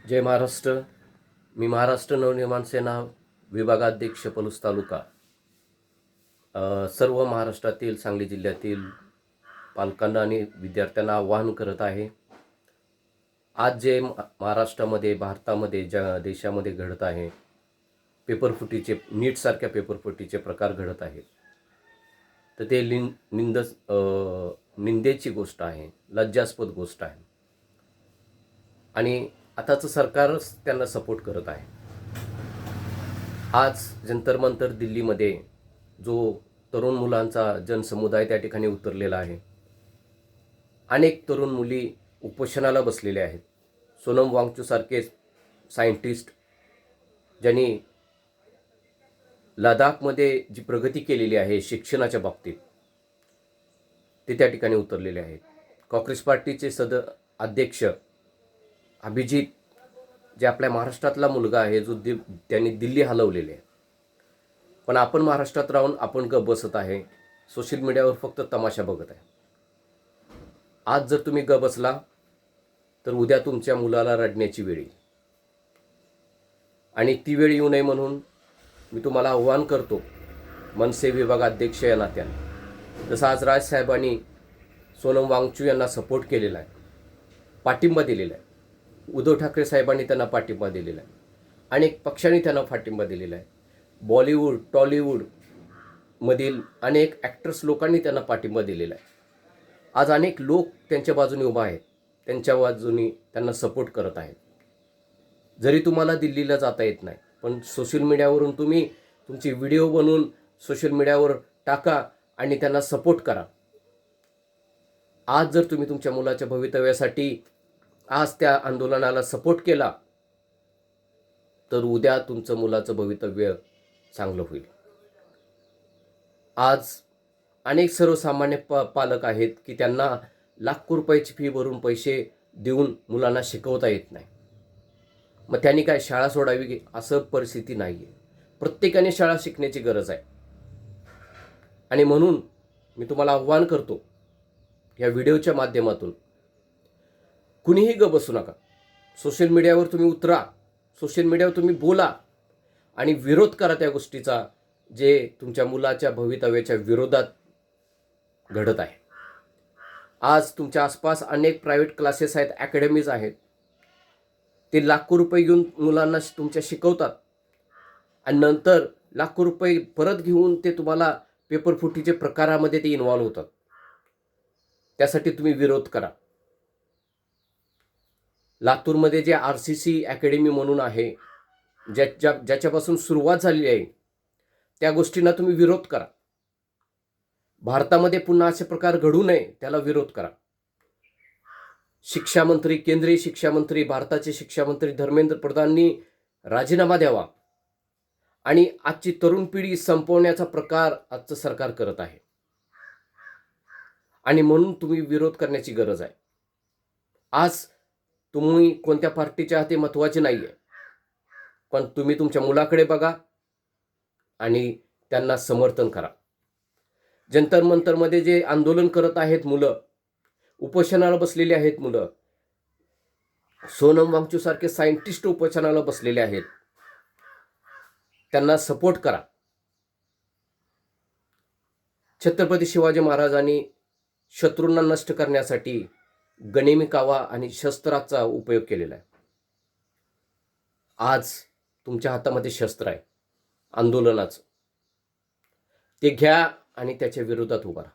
जय महाराष्ट्र. मी महाराष्ट्र नवनिर्माण सेना विभागाध्यक्ष पलूस तालुका सर्व महाराष्ट्रातील सांगली जिल्ह्यातील पालकांना आणि विद्यार्थ्यांना आवाहन करत आहे. आज जे महाराष्ट्रामध्ये भारतामध्ये ज्या देशामध्ये घडत आहे, पेपरफुटीचे नीटसारख्या पेपरफुटीचे प्रकार घडत आहेत, तर ते निंदेची गोष्ट आहे, लज्जास्पद गोष्ट आहे. आणि आताचं सरकारच त्यांना सपोर्ट करत आहे. आज जंतर मंतर दिल्लीमध्ये जो तरुण मुलांचा जनसमुदाय त्या ठिकाणी उतरलेला आहे. अनेक तरुण मुली उपोषणाला बसलेल्या आहेत. सोनम वांगचूकसारखे सायंटिस्ट ज्यांनी लडाखमध्ये जी प्रगती केलेली आहे शिक्षणाच्या बाबतीत, ते त्या ठिकाणी उतरलेले आहेत. काँग्रेस पार्टीचे अध्यक्ष अभिजित, जे आपल्या महाराष्ट्रातला मुलगा आहे, जो त्यांनी दिल्ली हलवलेले आहे. पण आपण महाराष्ट्रात राहून आपण गप बसत आहे, सोशल मीडियावर फक्त तमाशा बघत आहे. आज जर तुम्ही गप बसला तर उद्या तुमच्या मुलाला रडण्याची वेळ येईल. आणि ती वेळ येऊ नये म्हणून मी तुम्हाला आव्हान करतो, मनसे विभागाध्यक्ष या नात्याने. जसं आज राजसाहेबांनी सोनम वांगचूक यांना सपोर्ट केलेला आहे, पाठिंबा दिलेला आहे. उद्धव ठाकरे साहेबांनी त्यांना पाठिंबा दिलेला आहे. अनेक पक्षांनी त्यांना पाठिंबा दिलेला आहे. बॉलिवूड, टॉलिवूडमधील अनेक ॲक्टर्स लोकांनी त्यांना पाठिंबा दिलेला आहे. आज अनेक लोक त्यांच्या बाजूने उभा आहेत, त्यांच्या बाजूने त्यांना सपोर्ट करत आहेत. जरी तुम्हाला दिल्लीला जाता येत नाही, पण सोशल मीडियावरून तुम्ही तुमची व्हिडिओ बनवून सोशल मीडियावर टाका आणि त्यांना सपोर्ट करा. आज जर तुम्ही तुमच्या मुलाच्या भवितव्यासाठी आज त्या आंदोलनाला सपोर्ट केला तर उद्या तुमचं मुलाचं भवितव्य चांगलं होईल. आज अनेक सर्वसामान्य पालक आहेत की त्यांना लाखो रुपयाची फी भरून पैसे देऊन मुलांना शिकवता येत नाही. मग त्यांनी काय शाळा सोडावी असं परिस्थिती नाही आहे. प्रत्येकाने शाळा शिकण्याची गरज आहे. आणि म्हणून मी तुम्हाला आव्हान करतो या व्हिडिओच्या माध्यमातून, कुणीही ग बसू नका. सोशल मीडियावर तुम्ही उतरा, सोशल मीडियावर तुम्ही बोला आणि विरोध करा त्या गोष्टीचा जे तुमच्या मुलाच्या भवितव्याच्या विरोधात घडत आहे. आज तुमच्या आसपास अनेक प्रायव्हेट क्लासेस आहेत, अकॅडमीज आहेत. ते लाखो रुपये घेऊन मुलांना तुमच्या शिकवतात आणि नंतर लाखो रुपये परत घेऊन ते तुम्हाला पेपरफुटीचे प्रकारामध्ये ते इन्व्हॉल्व होतात. त्यासाठी तुम्ही विरोध करा. लातूरमध्ये जे RCC अकॅडमी म्हणून आहे, ज्याच्यापासून सुरुवात झालेली आहे, त्या गोष्टींना तुम्ही विरोध करा. भारतामध्ये पुन्हा असे प्रकार घडू नये त्याला विरोध करा. शिक्षामंत्री, केंद्रीय शिक्षामंत्री, भारताचे शिक्षामंत्री धर्मेंद्र प्रधाननी राजीनामा द्यावा आणि आजची तरुण पिढी संपवण्याचा प्रकार आजचं सरकार करत आहे. आणि म्हणून तुम्ही विरोध करण्याची गरज आहे. आज तुम्ही कोणत्या पार्टीच्या आहात हे महत्त्वाचे नाही आहे, पण तुम्ही तुमच्या मुलाकडे बघा आणि त्यांना समर्थन करा. जंतर मंतरमध्ये जे आंदोलन करत आहेत मुलं, उपोषणाला बसलेली आहेत मुलं, सोनम वांगचूकसारखे सायंटिस्ट उपोषणाला बसलेले आहेत, त्यांना सपोर्ट करा. छत्रपती शिवाजी महाराजांनी शत्रूंना नष्ट करण्यासाठी गनिमी कावा आणि शस्त्राचा उपयोग केलेला आहे. आज तुमच्या हातामध्ये शस्त्र आहे आंदोलनाचं, ते घ्या आणि त्याच्या विरोधात उभा राहा.